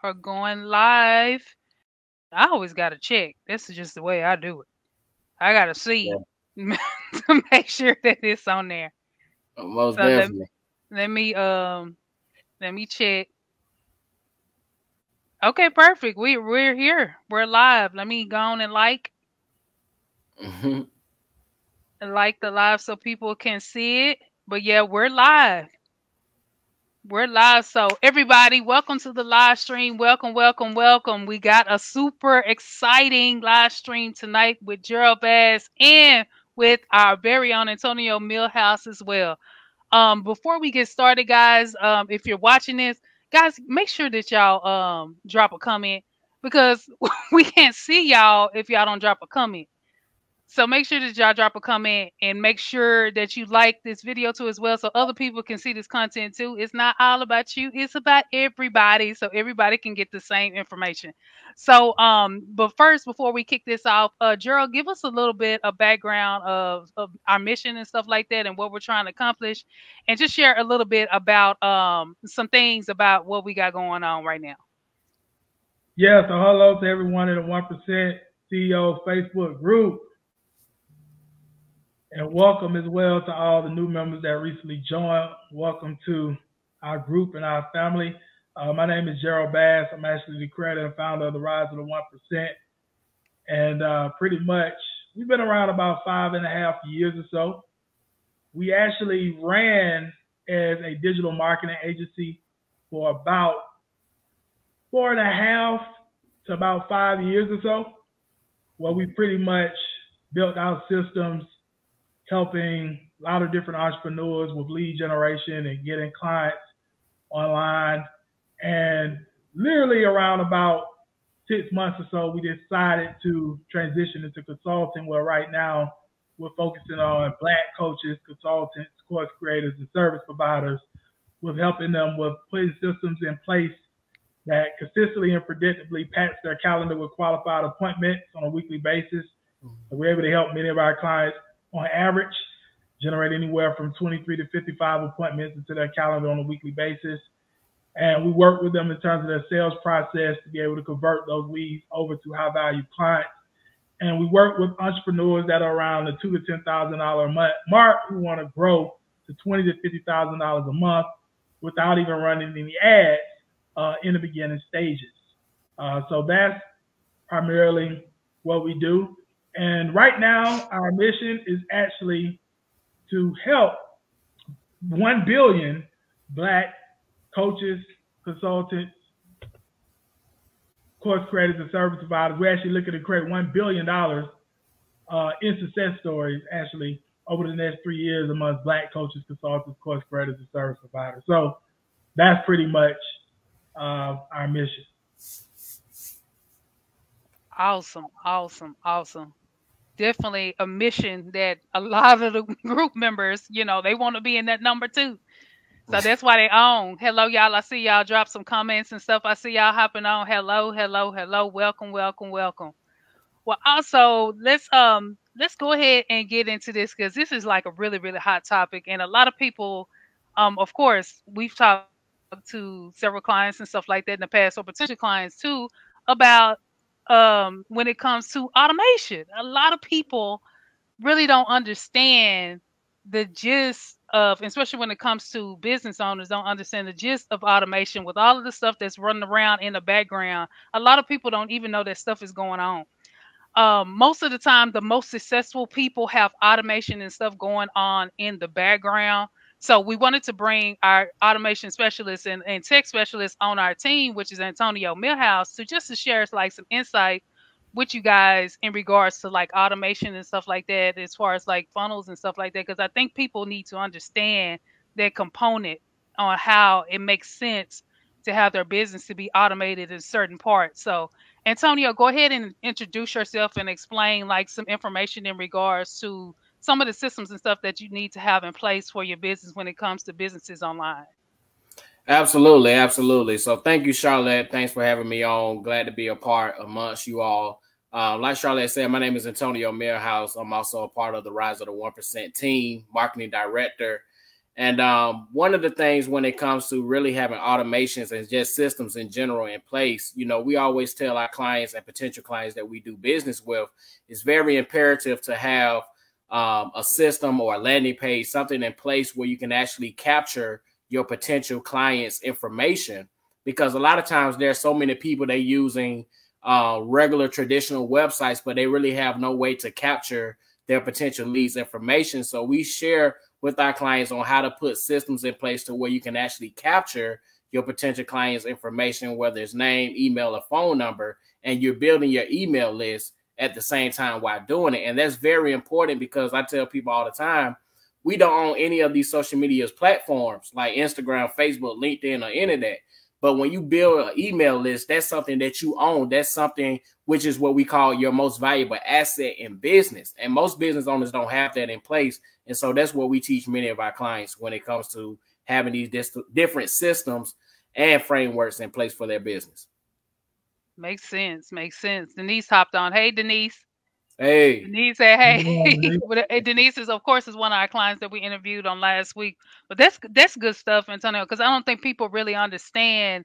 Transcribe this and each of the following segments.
are going live. I always got to check. This is just the way I do it. I got to Yeah, see to make sure that it's on there. most So definitely. let me let me check. Okay, perfect. We're here. We're live. Let me go on and Mhm. like the live so people can see it. But yeah, we're live. We're live. So everybody, welcome to the live stream. Welcome, welcome, welcome. We got a super exciting live stream tonight with Gerald Bass and with our very own Antonio Millhouse as well. Before we get started, guys, if you're watching this, guys, make sure that y'all drop a comment because we can't see y'all if y'all don't drop a comment. So make sure that y'all drop a comment and make sure that you like this video too as well so other people can see this content too. It's not all about you, it's about everybody so everybody can get the same information. So but first before we kick this off, Gerald, give us a little bit of background of our mission and stuff like that and what we're trying to accomplish and just share a little bit about some things about what we got going on right now. Yeah, so hello to everyone in the 1% CEO Facebook group. And welcome as well to all the new members that recently joined. Welcome to our group and our family. My name is Gerald Bass. I'm actually the creator and founder of the Rise of the 1%. And pretty much, we've been around about 5.5 years or so. We actually ran as a digital marketing agency for about 4.5 to about 5 years or so, where we pretty much built out systems helping a lot of different entrepreneurs with lead generation and getting clients online. And literally around about 6 months or so, we decided to transition into consulting, where right now we're focusing on Black coaches, consultants, course creators, and service providers, with helping them with putting systems in place that consistently and predictably patch their calendar with qualified appointments on a weekly basis. So we're able to help many of our clients on average generate anywhere from 23 to 55 appointments into their calendar on a weekly basis. And we work with them in terms of their sales process to be able to convert those leads over to high value clients. And we work with entrepreneurs that are around the $2,000 to $10,000 a month mark who want to grow to $20,000 to $50,000 a month without even running any ads in the beginning stages. So that's primarily what we do. And right now, our mission is actually to help 1 billion Black coaches, consultants, course creators, and service providers. We're actually looking to create $1 billion in success stories, actually, over the next 3 years amongst Black coaches, consultants, course creators, and service providers. So that's pretty much our mission. Awesome, awesome, awesome. Definitely a mission that a lot of the group members, they want to be in that number too. So that's why they own. Hello, y'all. I see y'all drop some comments and stuff. I see y'all hopping on. Hello, hello, hello. Welcome, welcome, welcome. Well, also let's go ahead and get into this because this is like a really, really hot topic. And a lot of people, of course, we've talked to several clients and stuff like that in the past, or potential clients too, about when it comes to automation. A lot of people really don't understand the gist of, especially when it comes to business owners, don't understand the gist of automation with all of the stuff that's running around in the background. A lot of people don't even know that stuff is going on. Most of the time, the most successful people have automation and stuff going on in the background. So we wanted to bring our automation specialist and tech specialist on our team, which is Antonio Millhouse, to just to share like some insight with you guys in regards to like automation and stuff like that, as far as like funnels and stuff like that, because I think people need to understand that component on how it makes sense to have their business to be automated in certain parts. So Antonio, go ahead and introduce yourself and explain like some information in regards to some of the systems and stuff that you need to have in place for your business when it comes to businesses online. Absolutely, absolutely. So thank you, Charlotte. Thanks for having me on. Glad to be a part amongst you all. Like Charlotte said, my name is Antonio Millhouse. I'm also a part of the Rise of the 1% team, marketing director. And one of the things when it comes to really having automations and just systems in general in place, you know, we always tell our clients and potential clients that we do business with, it's very imperative to have a system or a landing page, something in place where you can actually capture your potential clients' information. Because a lot of times there's so many people they using regular traditional websites, but they really have no way to capture their potential leads information. So we share with our clients on how to put systems in place to where you can actually capture your potential clients' information, whether it's name, email, or phone number, and you're building your email list at the same time while doing it. And that's very important because I tell people all the time, we don't own any of these social media platforms like Instagram, Facebook, LinkedIn, or any of that. But when you build an email list, that's something that you own. That's something which is what we call your most valuable asset in business. And most business owners don't have that in place. And so that's what we teach many of our clients when it comes to having these different systems and frameworks in place for their business. Makes sense. Makes sense. Denise hopped on. Hey, Denise. Hey. Denise said, hey. Denise is, of course, is one of our clients that we interviewed on last week. But that's good stuff, Antonio, because I don't think people really understand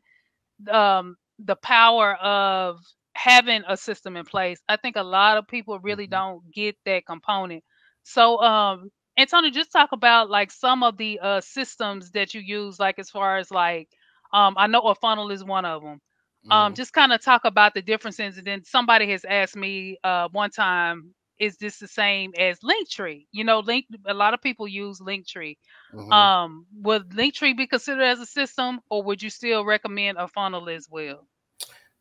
the power of having a system in place. I think a lot of people really don't get that component. So, Antonio, just talk about like some of the systems that you use, like as far as like, I know a funnel is one of them. Just kind of talk about the differences. And then somebody has asked me one time, is this the same as Linktree? You know, a lot of people use Linktree. Would Linktree be considered as a system, or would you still recommend a funnel as well?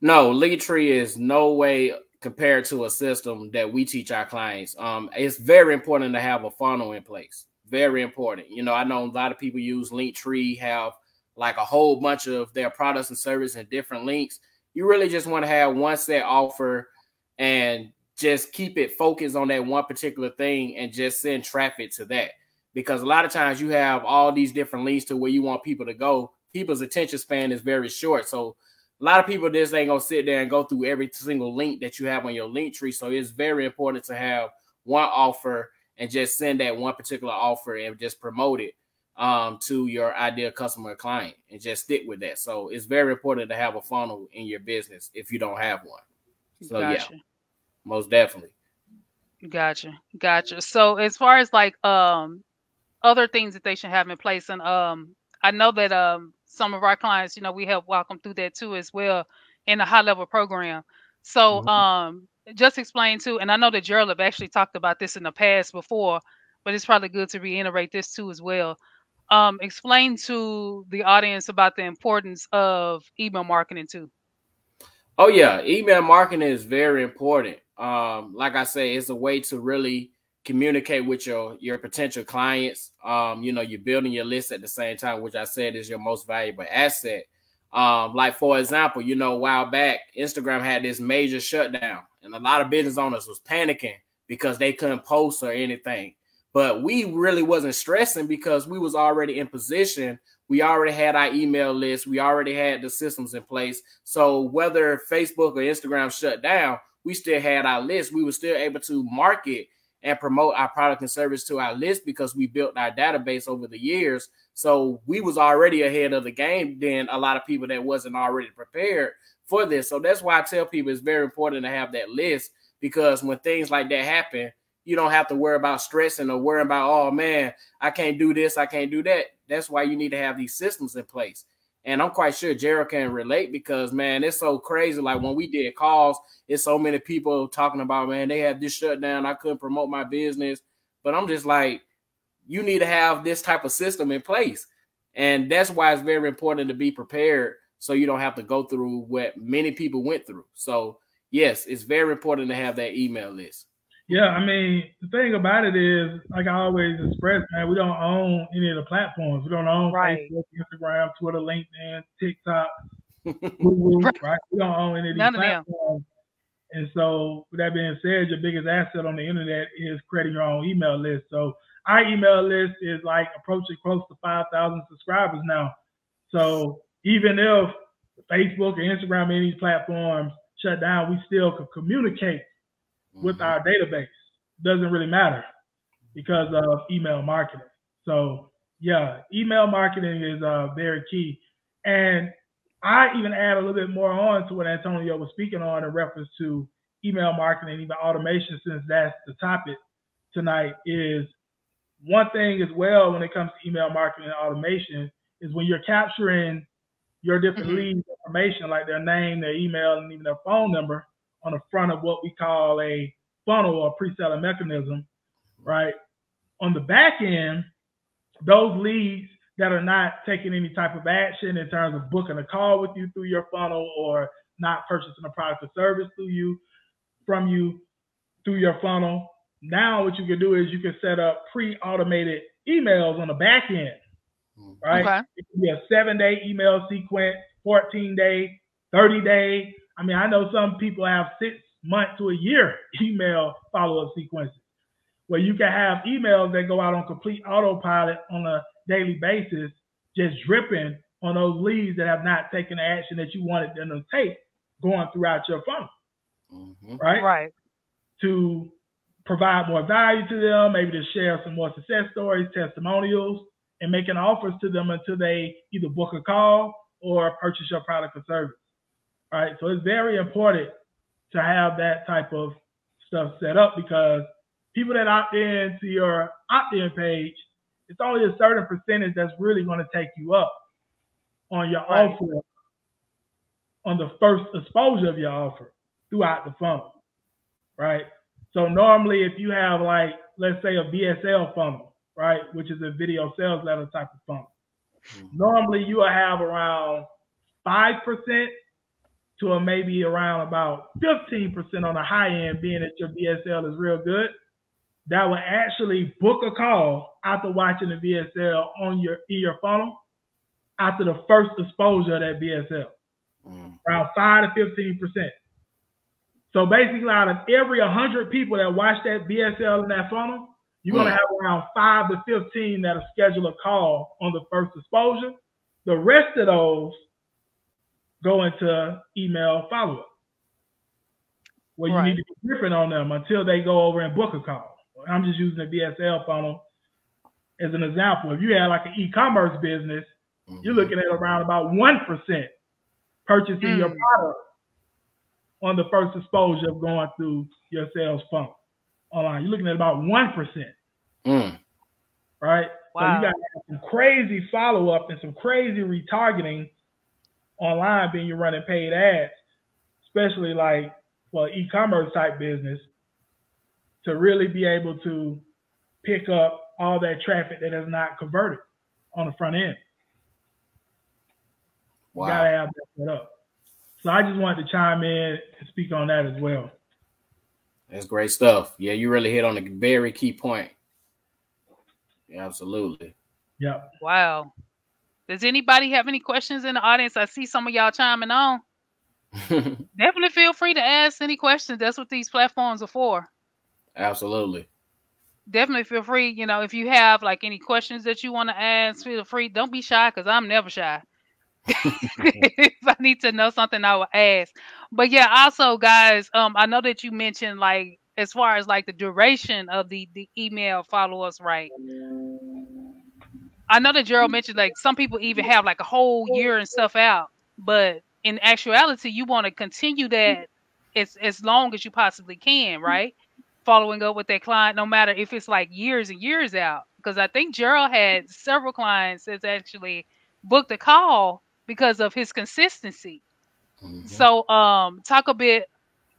No, Linktree is no way compared to a system that we teach our clients. It's very important to have a funnel in place. Very important. You know, I know a lot of people use Linktree, have like a whole bunch of their products and services and different links. You really just want to have one set offer and just keep it focused on that one particular thing and just send traffic to that. Because a lot of times you have all these different links to where you want people to go. People's attention span is very short. So a lot of people just ain't going to sit there and go through every single link that you have on your Linktree. So it's very important to have one offer and just send that one particular offer and just promote it to your ideal customer or client and just stick with that. So it's very important to have a funnel in your business if you don't have one. So yeah, most definitely. Gotcha. So as far as like other things that they should have in place, and I know that some of our clients, you know, we help walk them through that too as well in a high level program. So just explain too, and I know that Gerald have actually talked about this in the past before, but it's probably good to reiterate this too as well. Explain to the audience about the importance of email marketing too. Oh yeah, email marketing is very important. Like I say, it's a way to really communicate with your potential clients. You know, you're building your list at the same time, which I said is your most valuable asset. Like for example, you know, a while back, Instagram had this major shutdown and a lot of business owners was panicking because they couldn't post or anything. But we really wasn't stressing because we was already in position. We already had our email list. We already had the systems in place. So whether Facebook or Instagram shut down, we still had our list. We were still able to market and promote our product and service to our list because we built our database over the years. So we was already ahead of the game than a lot of people that wasn't already prepared for this. So that's why I tell people it's very important to have that list, because when things like that happen, you don't have to worry about stressing or worrying about, oh man, I can't do this, I can't do that. That's why you need to have these systems in place. And I'm quite sure Gerald can relate because, man, it's so crazy. Like when we did calls, it's so many people talking about, man, they had this shutdown, I couldn't promote my business. But I'm just like, you need to have this type of system in place. And that's why it's very important to be prepared so you don't have to go through what many people went through. So, yes, it's very important to have that email list. Yeah, I mean, the thing about it is, like I always express, man, we don't own any of the platforms. We don't own Facebook, Instagram, Twitter, LinkedIn, TikTok, Google, right? We don't own any of these platforms. And so, with that being said, your biggest asset on the internet is creating your own email list. So, our email list is like approaching close to 5,000 subscribers now. So, even if Facebook or Instagram, any of these platforms shut down, we still can communicate with our database. Doesn't really matter because of email marketing. So Yeah, email marketing is very key. And I even add a little bit more on to what Antonio was speaking on in reference to email marketing, even automation, since that's the topic tonight, is one thing as well when it comes to email marketing and automation is when you're capturing your different leads information, like their name, their email, and even their phone number on the front of what we call a funnel or pre-selling mechanism, right? On the back end, those leads that are not taking any type of action in terms of booking a call with you through your funnel or not purchasing a product or service from you through your funnel. Now what you can do is you can set up pre-automated emails on the back end, right? Okay. It can be a 7-day email sequence, 14-day, 30-day. I mean, I know some people have 6 months to a year email follow-up sequences where you can have emails that go out on complete autopilot on a daily basis, just dripping on those leads that have not taken the action that you wanted them to take going throughout your funnel, right? Right. To provide more value to them, maybe to share some more success stories, testimonials, and making offers to them until they either book a call or purchase your product or service, right? So it's very important to have that type of stuff set up because people that opt in to your opt-in page, it's only a certain percentage that's really going to take you up on your offer, on the first exposure of your offer throughout the funnel, right? So normally if you have like, let's say a VSL funnel, right, which is a video sales letter type of funnel, normally you will have around 5% to maybe around about 15% on the high end, being that your VSL is real good, that will actually book a call after watching the VSL in your funnel after the first exposure of that VSL, around 5 to 15%. So basically, out of every 100 people that watch that VSL in that funnel, you're going to have around 5 to 15 that'll schedule a call on the first exposure. The rest of those go into email follow-up, where you need to be different on them until they go over and book a call. I'm just using the VSL funnel as an example. If you have like an e-commerce business, you're looking at around about 1% purchasing your product on the first exposure of going through your sales funnel online. You're looking at about 1%. Right? Wow. So you got to have some crazy follow-up and some crazy retargeting online being you're running paid ads, especially like for e-commerce type business, to really be able to pick up all that traffic that is not converted on the front end. Wow. You gotta have that set up. So I just wanted to chime in and speak on that as well. That's great stuff. Yeah, you really hit on a very key point. Yeah, absolutely. Yeah. Wow. Does anybody have any questions in the audience? I see some of y'all chiming on. Definitely feel free to ask any questions. That's what these platforms are for. Absolutely. Definitely feel free. You know, if you have like any questions that you want to ask, feel free. Don't be shy because I'm never shy. If I need to know something, I will ask. But yeah, also guys, I know that you mentioned like as far as like the duration of the email follow-ups, right? I know that Gerald mentioned like some people even have like a whole year and stuff out, but in actuality, you want to continue that as long as you possibly can, right? Following up with that client, no matter if it's like years and years out. Because I think Gerald had several clients that's actually booked a call because of his consistency. So talk a bit,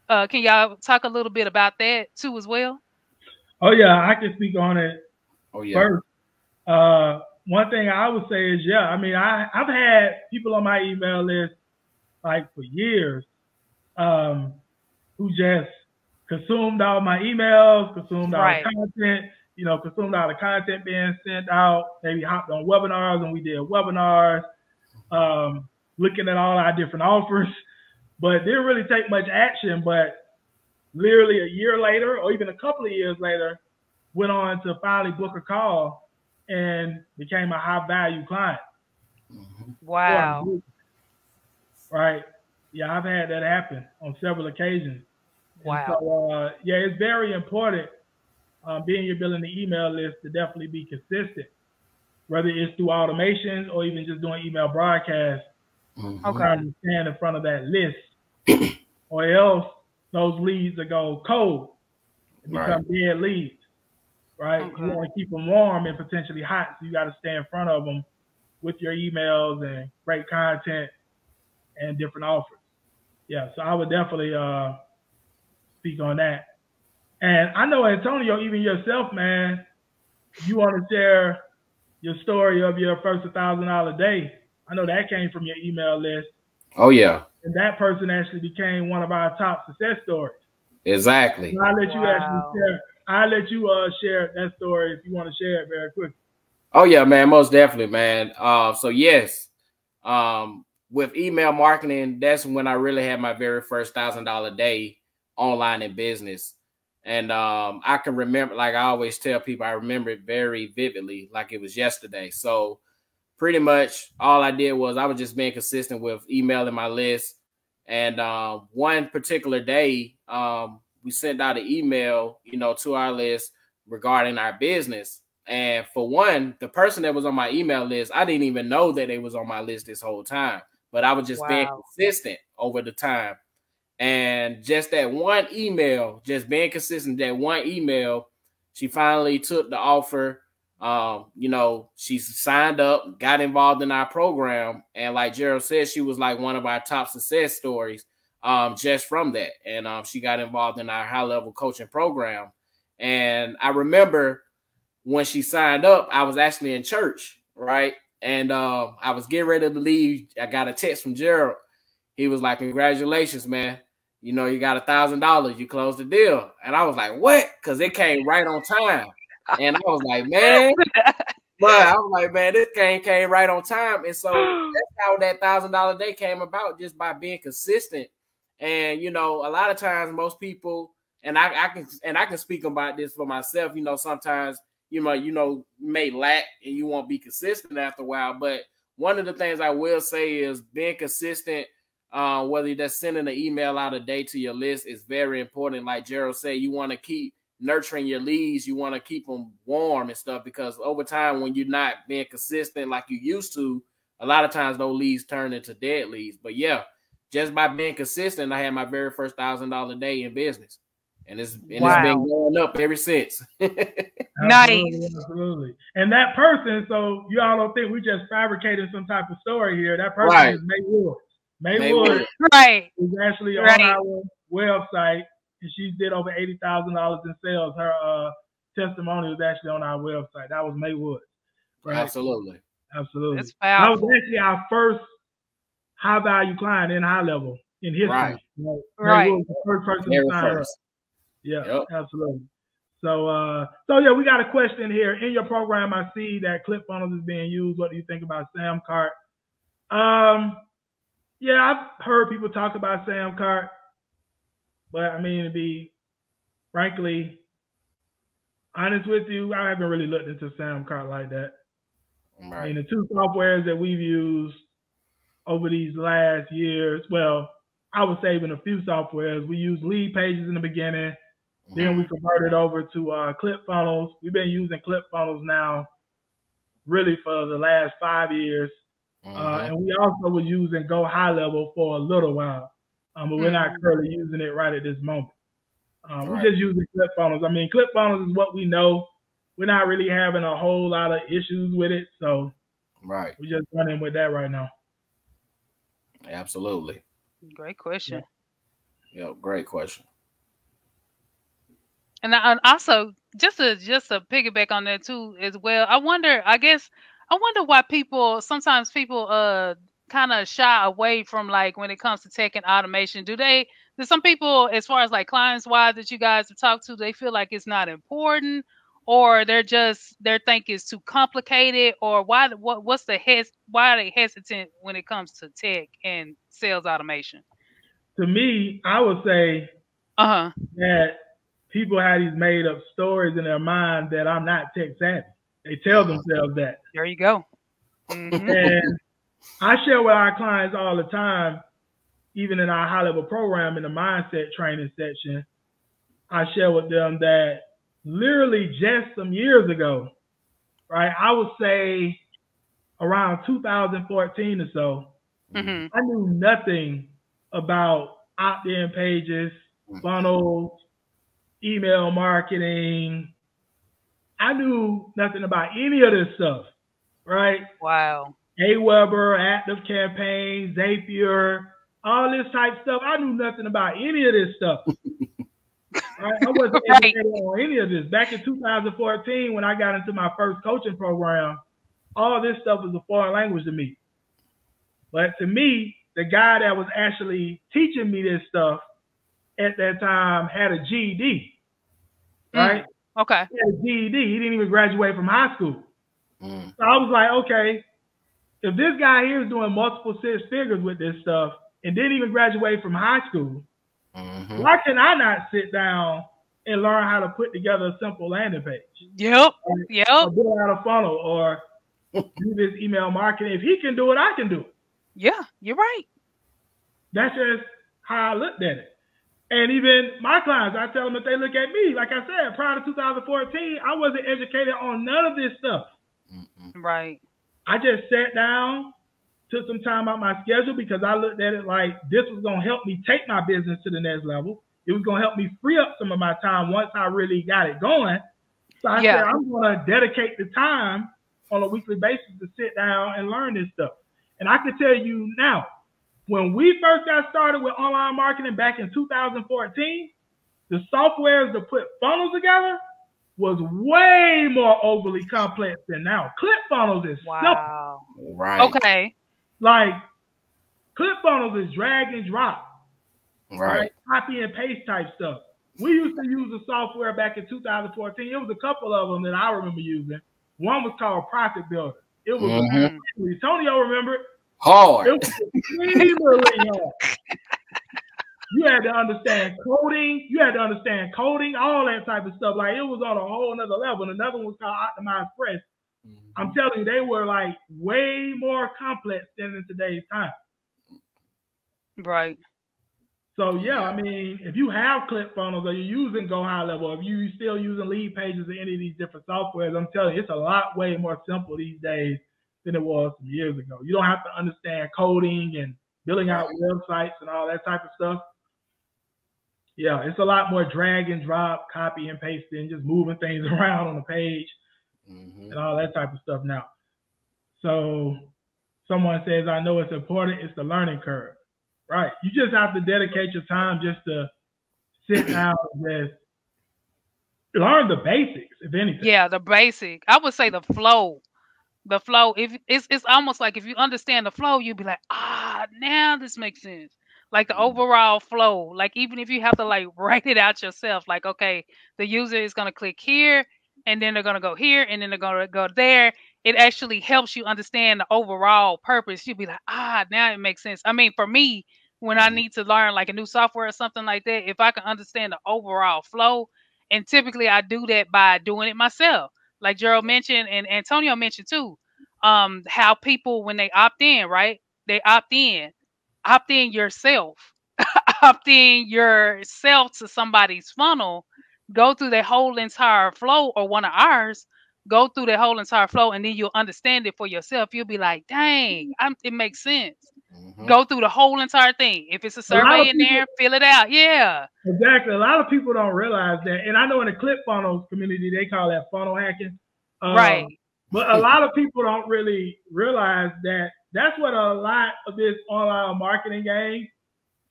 can y'all talk a little bit about that too as well? Oh yeah, I can speak on it first. One thing I would say is, yeah, I mean, I've had people on my email list like for years who just consumed all my emails, consumed all the content, you know, consumed all the content being sent out, maybe hopped on webinars and we did webinars, looking at all our different offers, but didn't really take much action. But literally a year later, or even a couple of years later, went on to finally book a call and became a high value client. Wow. Right. Yeah, I've had that happen on several occasions. Wow. So, yeah, it's very important being you're building the email list to definitely be consistent whether it's through automations or even just doing email broadcasts. Trying to stand in front of that list, or else those leads will go cold and become dead leads, right? You want to keep them warm and potentially hot, so you got to stay in front of them with your emails and great content and different offers. Yeah, so I would definitely speak on that. And I know, Antonio, even yourself, man, you want to share your story of your first $1,000 day. I know that came from your email list. Oh, yeah. And that person actually became one of our top success stories. Exactly. So I'll let you actually share. I'll let you share that story if you want to share it very quickly. Oh, yeah, man. Most definitely, man. So, yes, with email marketing, that's when I really had my very first $1,000 day online in business. And I can remember, like I always tell people, I remember it very vividly, like it was yesterday. So pretty much all I did was I was just being consistent with emailing my list. And one particular day, we sent out an email, to our list regarding our business. And for one, the person that was on my email list, I didn't even know that they was on my list this whole time, but I was just being consistent over the time. And just that one email, just being consistent, that one email, she finally took the offer. She signed up, got involved in our program. And like Gerald said, she was like one of our top success stories just from that. And she got involved in our high-level coaching program. And I remember when she signed up, I was actually in church, right? And I was getting ready to leave. I got a text from Gerald. He was like, "Congratulations, man. You got $1,000. You closed the deal." And I was like, "What?" Because it came right on time. And I was like, man, this came right on time. And so that's how that $1,000 day came about, just by being consistent. And, a lot of times most people, and I can speak about this for myself, sometimes, you may lack and you won't be consistent after a while. But one of the things I will say is being consistent, whether you're just sending an email out a day to your list, is very important. Like Gerald said, you want to keep nurturing your leads. You want to keep them warm and stuff, because over time, when you're not being consistent like you used to, a lot of times those leads turn into dead leads. But yeah, just by being consistent, I had my very first $1,000 day in business. And it's been going up ever since. Nice. Absolutely. And that person, so you all don't think we just fabricated some type of story here. That person is May Woods. May Woods is actually on our website, and she did over $80,000 in sales. Her testimony was actually on our website. That was May Woods. Right? Absolutely. That's that was actually our first high value client in high level in history. Right. May Woods was the first person to sign up. Yeah, absolutely. So yeah, we got a question here. In your program, I see that ClickFunnels is being used. What do you think about Samcart? Yeah, I've heard people talk about Samcart, but I mean, to be frankly honest with you, I haven't really looked into Samcart like that. Right. I mean, the two softwares that we've used over these last years, well, I would say even a few softwares. We used Lead Pages in the beginning. Then we converted over to ClickFunnels. We've been using ClickFunnels now really for the last 5 years. And we also were using Go High Level for a little while. But we're not currently using it right at this moment. We're just using ClickFunnels. I mean, ClickFunnels is what we know. We're not really having a whole lot of issues with it. So we're just running with that right now. Absolutely. Great question. Yeah, great question. And also, just to piggyback on that too as well, I wonder why sometimes people kind of shy away from, like, when it comes to tech and automation. Do some people, as far as like clients wise that you guys have talked to, they feel like it's not important, or they think it's too complicated, or why are they hesitant when it comes to tech and sales automation? To me, I would say that people have these made up stories in their mind that I'm not tech savvy. They tell themselves that. There you go. And I share with our clients all the time, even in our high level program in the mindset training section, I share with them that literally just some years ago, right? I would say around 2014 or so, Mm-hmm. I knew nothing about opt-in pages, funnels, email marketing. I knew nothing about any of this stuff, right? Wow. Aweber, Active Campaign, Zapier, all this type stuff. I knew nothing about any of this stuff. Right? I wasn't Right. educated on any of this. Back in 2014, when I got into my first coaching program, all this stuff was a foreign language to me. But to me, the guy that was actually teaching me this stuff at that time had a GED, right? Okay. He had a GED. He didn't even graduate from high school. Mm. So I was like, okay, if this guy here is doing multiple six figures with this stuff and didn't even graduate from high school, why can I not sit down and learn how to put together a simple landing page? Yep. Or build out a funnel or do this email marketing. If he can do it, I can do it. Yeah, you're right. That's just how I looked at it. And even my clients, I tell them that they look at me. Like I said, prior to 2014, I wasn't educated on none of this stuff. Right. I just sat down, took some time out my schedule because I looked at it like this was going to help me take my business to the next level. It was going to help me free up some of my time once I really got it going. So I said, I'm going to dedicate the time on a weekly basis to sit down and learn this stuff. And I can tell you now, when we first got started with online marketing back in 2014, the softwares to put funnels together was way more overly complex than now. ClickFunnels is simple. Right. Okay. Like ClickFunnels is drag and drop. Right. Copy and paste type stuff. We used to use the software back in 2014. It was a couple of them that I remember using. One was called Profit Builder. It was Antonio remember it. Hard. It was extremely hard. You had to understand coding. You had to understand coding, all that type of stuff. Like it was on a whole nother level. And another one was called Optimize Press. I'm telling you, they were like way more complex than in today's time. Right. So yeah, I mean, if you have ClickFunnels or you're using Go High Level, if you're still using Lead Pages or any of these different softwares, I'm telling you, it's a lot way more simple these days than it was some years ago. You don't have to understand coding and building out websites and all that type of stuff. Yeah, it's a lot more drag and drop, copy and pasting, just moving things around on the page and all that type of stuff now. So someone says, I know it's important, it's the learning curve. Right. You just have to dedicate your time just to sit down and just learn the basics, if anything. Yeah, the basic. I would say the flow. The flow. If it's almost like if you understand the flow, you'd be like, now this makes sense. Like the overall flow. Like even if you have to like write it out yourself, like okay, the user is gonna click here, and then they're gonna go here, and then they're gonna go there. It actually helps you understand the overall purpose. You'd be like, now it makes sense. I mean, for me, when I need to learn like a new software or something like that, if I can understand the overall flow, and typically I do that by doing it myself. Like Gerald mentioned and Antonio mentioned too, how people when they opt in, right? They opt in yourself, opt in yourself to somebody's funnel, go through the whole entire flow or one of ours, go through the whole entire flow, and then you'll understand it for yourself. You'll be like, dang, it makes sense. Go through the whole entire thing. If it's a survey in there, fill it out. Yeah. Exactly. A lot of people don't realize that. And I know in the ClickFunnels community, they call that funnel hacking. Right. But a lot of people don't really realize that that's what a lot of this online marketing game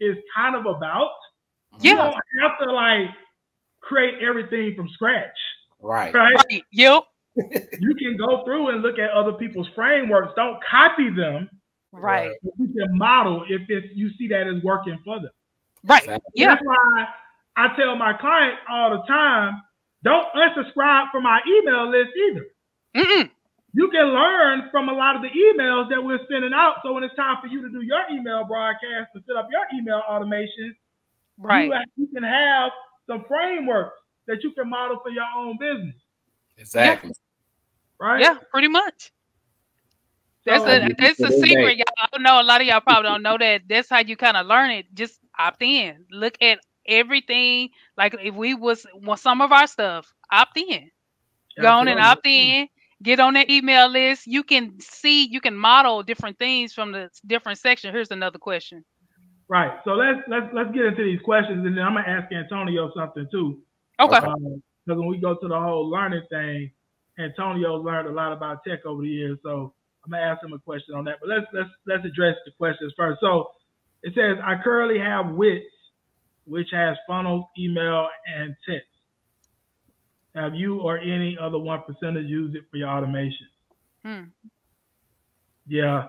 is kind of about. Yeah. You don't have to like create everything from scratch. Right. Yep. You can go through and look at other people's frameworks. Don't copy them. Right. You can model if you see that as working for them. Right. Yeah. That's why I tell my clients all the time, don't unsubscribe from my email list either. You can learn from a lot of the emails that we're sending out. So when it's time for you to do your email broadcast and set up your email automation, you can have some frameworks that you can model for your own business. Exactly. Yeah. Right? Yeah, pretty much. It's a secret, y'all. I know a lot of y'all probably don't know that. That's how you kind of learn it. Just opt in. Look at everything. Like if we was some of our stuff, opt in. Go on and opt in Get on that email list. You can see, you can model different things from the different section. Here's another question. Right. So let's get into these questions, and then I'm gonna ask Antonio something too. Okay. Because when we go to the whole learning thing, Antonio's learned a lot about tech over the years, so I'm gonna ask him a question on that. But let's address the questions first. So it says, I currently have Wix, which has funnels, email, and text. Have you or any other 1%ers used it for your automation? Yeah.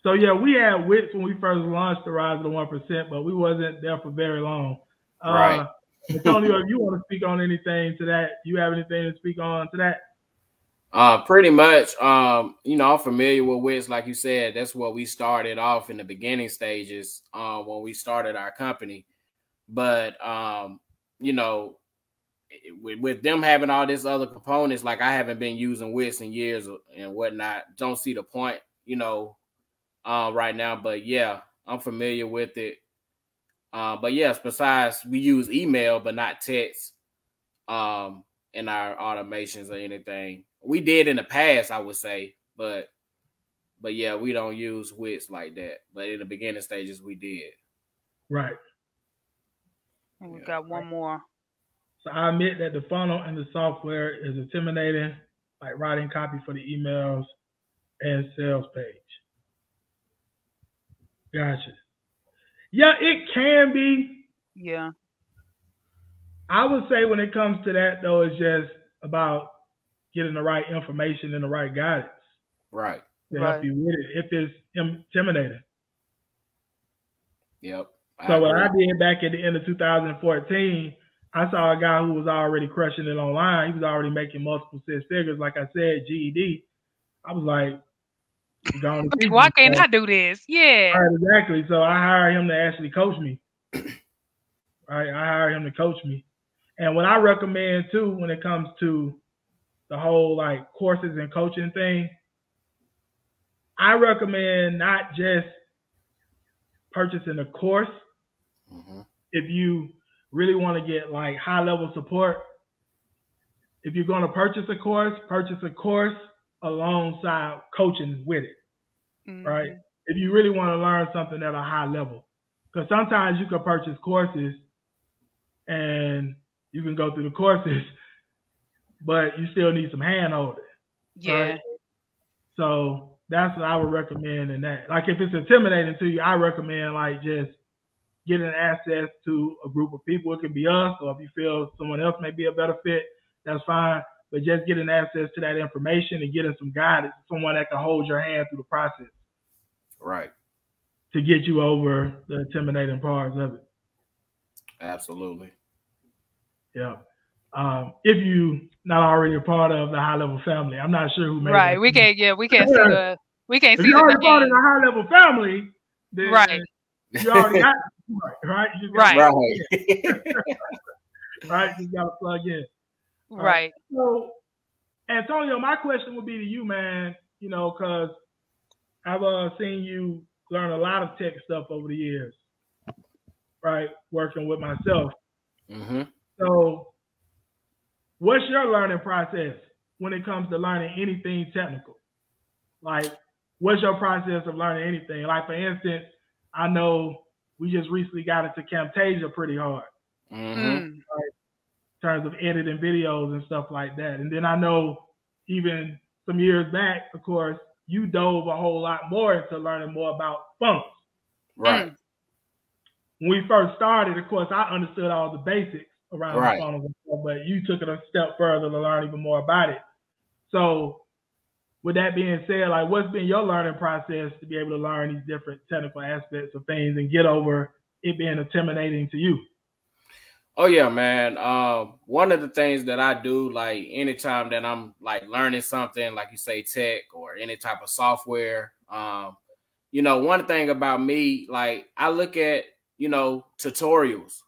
So yeah, we had Wix when we first launched the Rise of the 1%, but we wasn't there for very long. Right. Antonio, if you want to speak on anything to that, you have anything to speak on to that? Pretty much. You know, I'm familiar with Wix, like you said. That's what we started off in the beginning stages when we started our company. But you know, with them having all this other components, like I haven't been using Wix in years and whatnot. Don't see the point, you know, right now. But yeah, I'm familiar with it. But yes, besides we use email but not text in our automations or anything. We did in the past, I would say, but yeah, we don't use Wix like that. But in the beginning stages, we did. Right. And we got one more. So I admit that the funnel and the software is intimidating, like writing copy for the emails and sales page. Gotcha. Yeah, it can be. Yeah. I would say when it comes to that, though, it's just about getting the right information and the right guidance. Right. To help you with it if it's intimidating. Yep. So what I did back at the end of 2014, I saw a guy who was already crushing it online. He was already making multiple six figures. Like I said, GED. I was like, why can't I do this? Yeah. Right, exactly. So I hired him to actually coach me. Right. I hired him to coach me. And what I recommend too, when it comes to the whole like courses and coaching thing, I recommend not just purchasing a course. If you really want to get like high level support, if you're going to purchase a course alongside coaching with it, right? If you really want to learn something at a high level, because sometimes you can purchase courses and you can go through the courses, but you still need some hand holding. Yeah. Right? So that's what I would recommend in that. Like if it's intimidating to you, I recommend like just getting access to a group of people. It could be us, or if you feel someone else may be a better fit, that's fine. But just getting access to that information and getting some guidance, someone that can hold your hand through the process. Right. To get you over the intimidating parts of it. Absolutely. Yeah. If you not already a part of the high level family, I'm not sure who made Right. We can't see the if you're already part of the high level family, then right. You already got right. Right. You gotta plug in. Right. So Antonio, my question would be to you, man, you know, because I've seen you learn a lot of tech stuff over the years, right? Working with myself. So what's your learning process when it comes to learning anything technical? Like, what's your process of learning anything? Like, for instance, I know we just recently got into Camtasia pretty hard. Right? In terms of editing videos and stuff like that. And then I know even some years back, of course, you dove a whole lot more into learning more about funnels. Right. When we first started, of course, I understood all the basics around the funnels and stuff, but you took it a step further to learn even more about it. So with that being said, like what's been your learning process to be able to learn these different technical aspects of things and get over it being intimidating to you? Oh yeah, man. One of the things that I do, like anytime that I'm like learning something, like you say, tech or any type of software, you know, one thing about me, like I look at, you know, tutorials,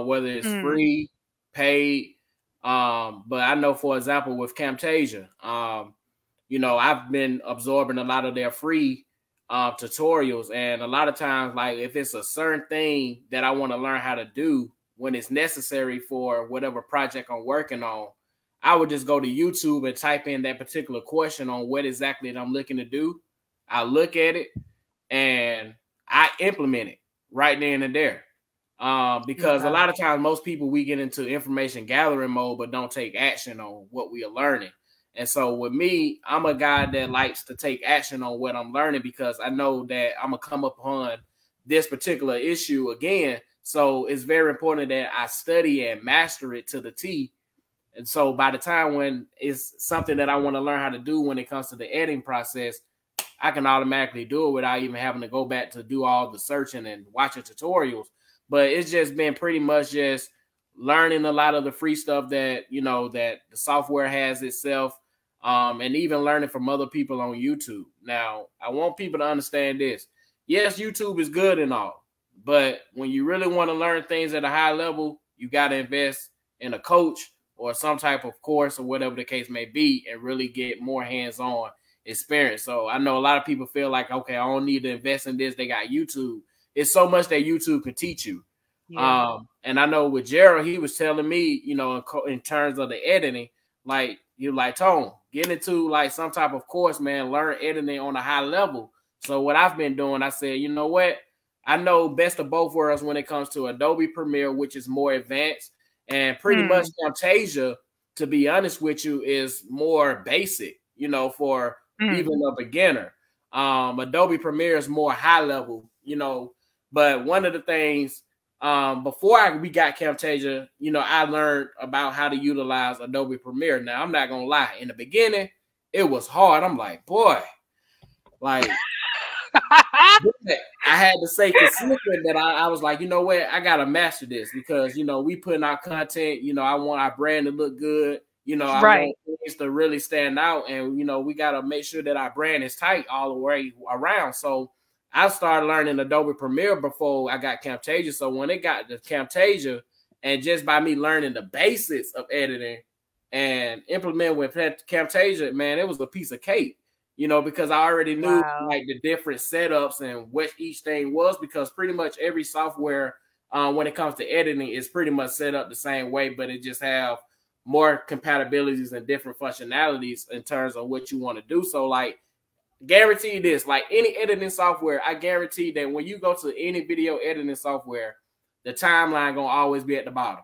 whether it's free, paid. But I know, for example, with Camtasia, you know, I've been absorbing a lot of their free tutorials, and a lot of times, like if it's a certain thing that I want to learn how to do when it's necessary for whatever project I'm working on, I would just go to YouTube and type in that particular question on what exactly that I'm looking to do. I look at it and I implement it right then and there. Because a lot of times most people, we get into information gathering mode, but don't take action on what we are learning. And so with me, I'm a guy that likes to take action on what I'm learning, because I know that I'm going to come upon this particular issue again. So it's very important that I study and master it to the T. And so by the time when it's something that I want to learn how to do when it comes to the editing process, I can automatically do it without even having to go back to do all the searching and watching tutorials. But it's just been pretty much just learning a lot of the free stuff that, you know, that the software has itself, and even learning from other people on YouTube. Now, I want people to understand this. Yes, YouTube is good and all, but when you really want to learn things at a high level, you got to invest in a coach or some type of course or whatever the case may be, and really get more hands-on experience. So I know a lot of people feel like, okay, I don't need to invest in this. They got YouTube. It's so much that YouTube can teach you. Yeah. And I know with Gerald, he was telling me, you know, in terms of the editing, like, you like, Tone, get into like some type of course, man, learn editing on a high level. So what I've been doing, I said, you know what? I know best of both worlds when it comes to Adobe Premiere, which is more advanced, and pretty much Camtasia, to be honest with you, is more basic, you know, for even a beginner. Adobe Premiere is more high level, you know. But one of the things, before we got Camtasia, you know, I learned about how to utilize Adobe Premiere. Now, I'm not going to lie. In the beginning, it was hard. I'm like, boy, like, I had to say consistent that I was like, you know what? I got to master this, because, you know, we putting out content. You know, I want our brand to look good. You know, I want things to really stand out. And, you know, we got to make sure that our brand is tight all the way around. So I started learning Adobe Premiere before I got Camtasia. So when it got to Camtasia, and just by me learning the basics of editing and implementing with Camtasia, man, it was a piece of cake, you know, because I already knew like the different setups and what each thing was, because pretty much every software when it comes to editing is pretty much set up the same way, but it just have more compatibilities and different functionalities in terms of what you want to do. So like, guarantee this, like any editing software, I guarantee that when you go to any video editing software, the timeline gonna always be at the bottom.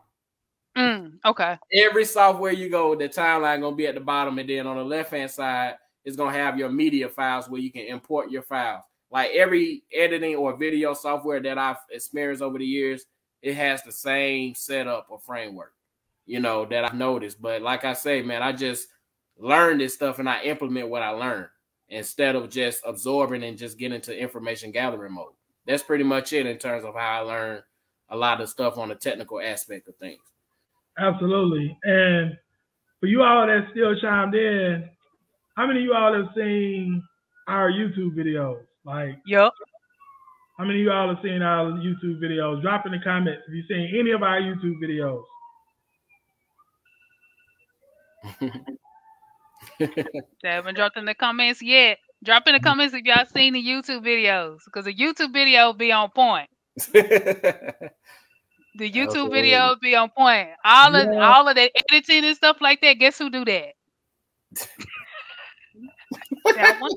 Okay. Every software you go, the timeline gonna be at the bottom, and then on the left-hand side, it's gonna have your media files where you can import your files. Like every editing or video software that I've experienced over the years, it has the same setup or framework, you know, that I've noticed. But like I say, man, I just learned this stuff and I implement what I learned, instead of just absorbing and just getting into information gathering mode. That's pretty much it in terms of how I learned a lot of stuff on the technical aspect of things. Absolutely. And for you all that still chimed in, how many of you all have seen our YouTube videos? Like, yep. How many of you all have seen our YouTube videos? Drop in the comments if you've seen any of our YouTube videos. They haven't dropped in the comments yet. Drop in the comments if y'all seen the YouTube videos, because the YouTube video be on point. The YouTube video be on point. All of that editing and stuff like that. Guess who do that? That one.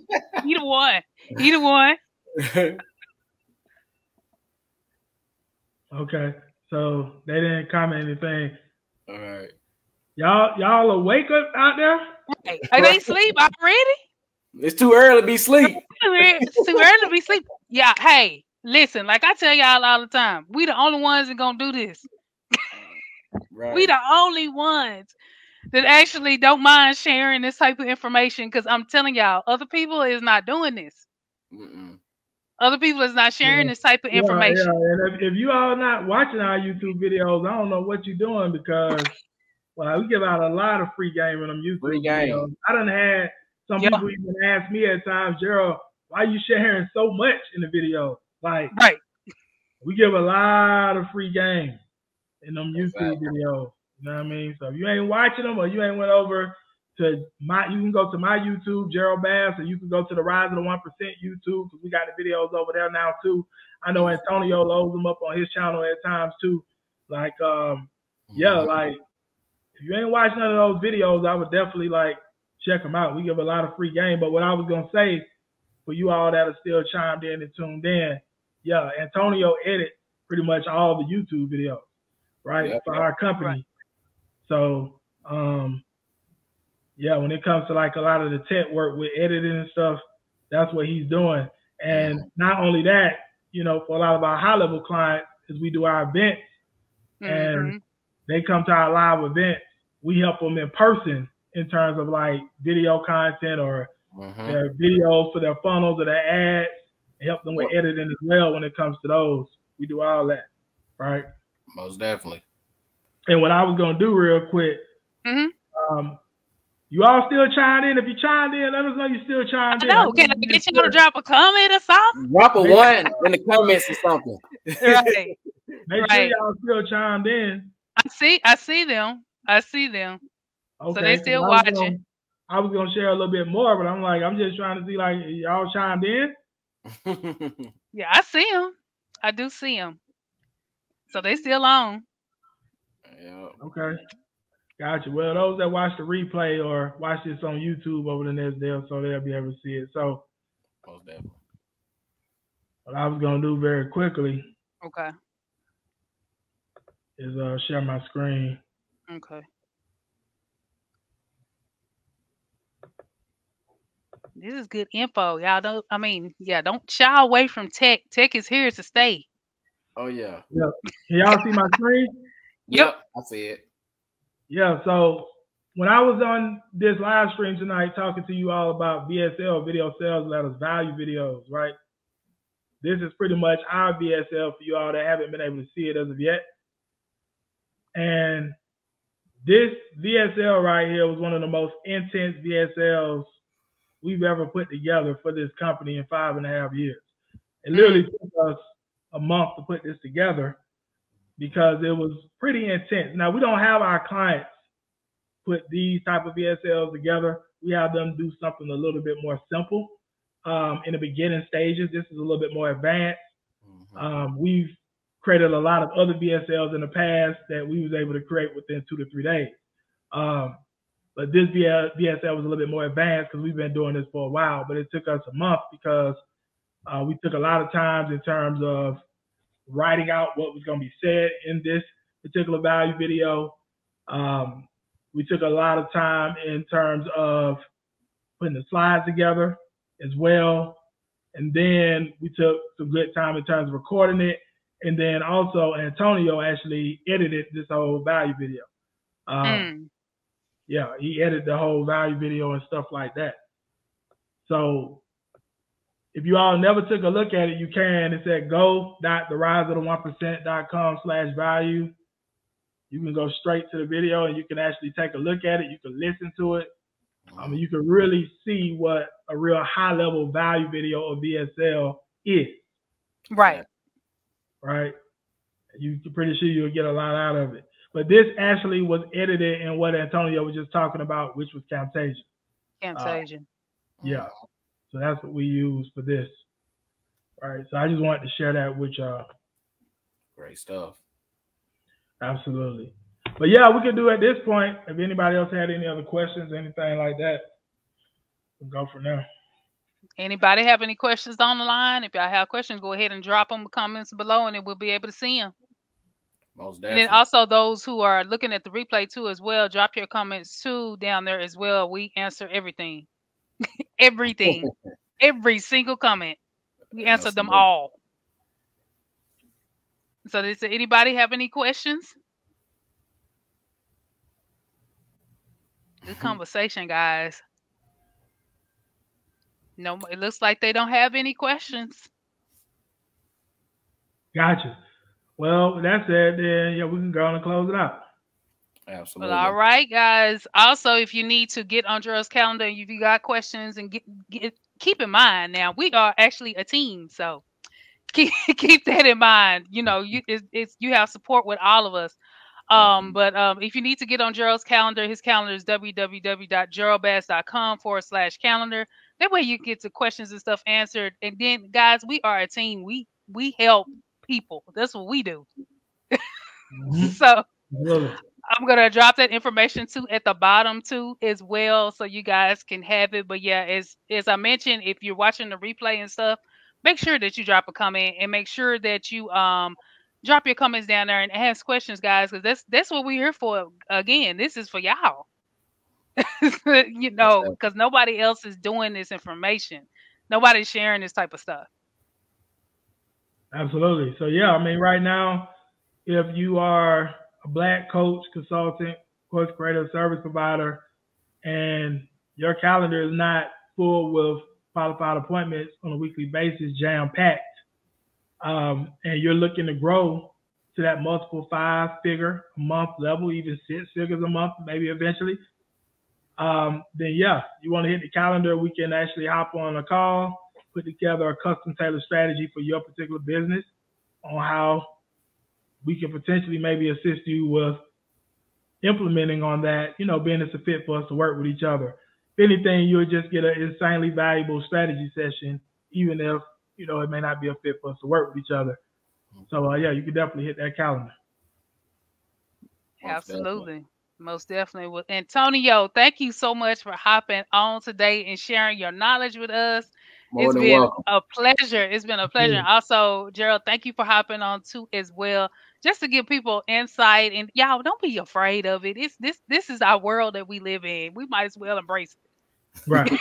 Either one. Either one. Okay, so they didn't comment anything. All right. Y'all awake up out there? Hey, are they sleep already? It's too early to be asleep. It's too early to be asleep. Yeah, hey, listen, like I tell y'all all the time, we the only ones that gonna do this. Right. We the only ones that actually don't mind sharing this type of information, because I'm telling y'all, other people is not doing this. Other people is not sharing this type of information. Yeah. And if you all not watching our YouTube videos, I don't know what you're doing, because we give out a lot of free game on them YouTube videos. I done had some people even ask me at times, Gerald, why are you sharing so much in the video? Like, we give a lot of free game in them YouTube videos. You know what I mean? So if you ain't watching them, or you ain't went over to you can go to my YouTube, Gerald Bass, or you can go to the Rise of the 1% YouTube, because we got the videos over there now too. I know Antonio loads them up on his channel at times too. Like, like, if you ain't watched none of those videos, I would definitely like check them out. We give a lot of free game. But what I was gonna say for you all that are still chimed in and tuned in, yeah, Antonio edit pretty much all the YouTube videos, right, for our company. Right. So, yeah, when it comes to like a lot of the tech work with editing and stuff, that's what he's doing. And not only that, you know, for a lot of our high level clients, as we do our events and they come to our live events, we help them in person in terms of like video content or their videos for their funnels or their ads, and help them with editing as well when it comes to those. We do all that, right? Most definitely. And what I was going to do real quick, you all still chimed in? If you chimed in, let us know you still chimed in. No, can I get you to drop a comment or something? Drop a one in the comments or something. Right. Make sure y'all still chimed in. I see them. Okay, so they still watching. I was gonna share a little bit more, but I'm like, I'm just trying to see like y'all chimed in. Yeah, I see them. I do see them. So they still on. Yeah. Okay. Gotcha. Well, those that watch the replay or watch this on YouTube over the next day or so, they'll be able to see it. So, what I was gonna do very quickly, is share my screen. Okay. This is good info, y'all. Don't shy away from tech. Tech is here to stay. Oh yeah. Yep. Can y'all see my screen? Yep, I see it. Yeah, so when I was on this live stream tonight talking to you all about VSL, video sales letters, value videos, right? This is pretty much our VSL for you all that haven't been able to see it as of yet. And this VSL right here was one of the most intense VSLs we've ever put together for this company in 5.5 years. It literally took us a month to put this together because it was pretty intense. Now, we don't have our clients put these type of VSLs together. We have them do something a little bit more simple in the beginning stages. This is a little bit more advanced. We've created a lot of other VSLs in the past that we was able to create within 2 to 3 days. But this VSL was a little bit more advanced because we've been doing this for a while, but it took us a month because we took a lot of times in terms of writing out what was going to be said in this particular value video. We took a lot of time in terms of putting the slides together as well. And then we took some good time in terms of recording it. And then also Antonio actually edited this whole value video. Yeah, he edited the whole value video and stuff like that. So if you all never took a look at it, you can. It's at go.theriseofthe1%.com/value. You can go straight to the video and you can actually take a look at it. You can listen to it. You can really see what a real high level value video of VSL is. Right. Right. You're pretty sure you'll get a lot out of it. But this actually was edited in what Antonio was just talking about, which was Camtasia. Yeah. So that's what we use for this. All right. So I just wanted to share that with y'all. Great stuff. Absolutely. But yeah, we could do at this point. If anybody else had any other questions, anything like that, we'll go from there. Anybody have any questions on the line? If y'all have questions, go ahead and drop them in the comments below and then we'll be able to see them. Most definitely. And then also those who are looking at the replay too as well, drop your comments too down there as well. We answer everything. Everything. Every single comment. We answer them all. So does anybody have any questions? Good conversation, guys. No, it looks like they don't have any questions. Gotcha. Well, that's it. Then yeah, we can go on and close it out. Absolutely. Well, all right, guys. Also, if you need to get on Gerald's calendar, if you got questions, and keep in mind now we are actually a team, so keep that in mind. You know, you have support with all of us. But if you need to get on Gerald's calendar, his calendar is www.geraldbass.com/calendar. That way you get the questions and stuff answered. And then, guys, we are a team. We help people. That's what we do. So I'm gonna drop that information too at the bottom too as well, so you guys can have it. But yeah, as I mentioned, if you're watching the replay and stuff, make sure that you drop a comment and make sure that you drop your comments down there and ask questions, guys, because that's what we're here for. Again, this is for y'all. You know, because nobody else is doing this information. Nobody's sharing this type of stuff. Absolutely. So yeah, I mean, right now, if you are a Black coach, consultant, course creator, service provider, and your calendar is not full with qualified appointments on a weekly basis, jam-packed, and you're looking to grow to that multiple 5-figure a month level, even 6 figures a month, maybe eventually, then yeah, you want to hit the calendar. We can actually hop on a call, put together a custom tailored strategy for your particular business on how we can potentially maybe assist you with implementing on that, you know, being it's a fit for us to work with each other. If anything, you'll just get an insanely valuable strategy session, even if, you know, it may not be a fit for us to work with each other. So yeah, you can definitely hit that calendar. Absolutely. Most definitely. Well, Antonio, thank you so much for hopping on today and sharing your knowledge with us. It's been a pleasure. It's been a pleasure. Also, Gerald, thank you for hopping on too as well, just to give people insight. And y'all, don't be afraid of it. It's this is our world that we live in. We might as well embrace it. Right.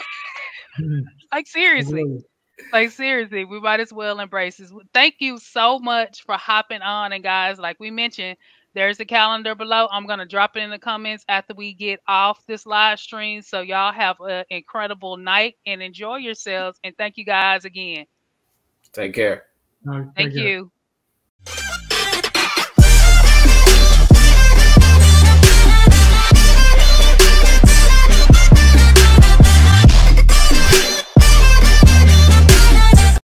Like seriously. Like seriously, we might as well embrace this. Thank you so much for hopping on. And guys, like we mentioned, there's the calendar below. I'm going to drop it in the comments after we get off this live stream. So y'all have an incredible night and enjoy yourselves. And thank you guys again. Take care. Thank you.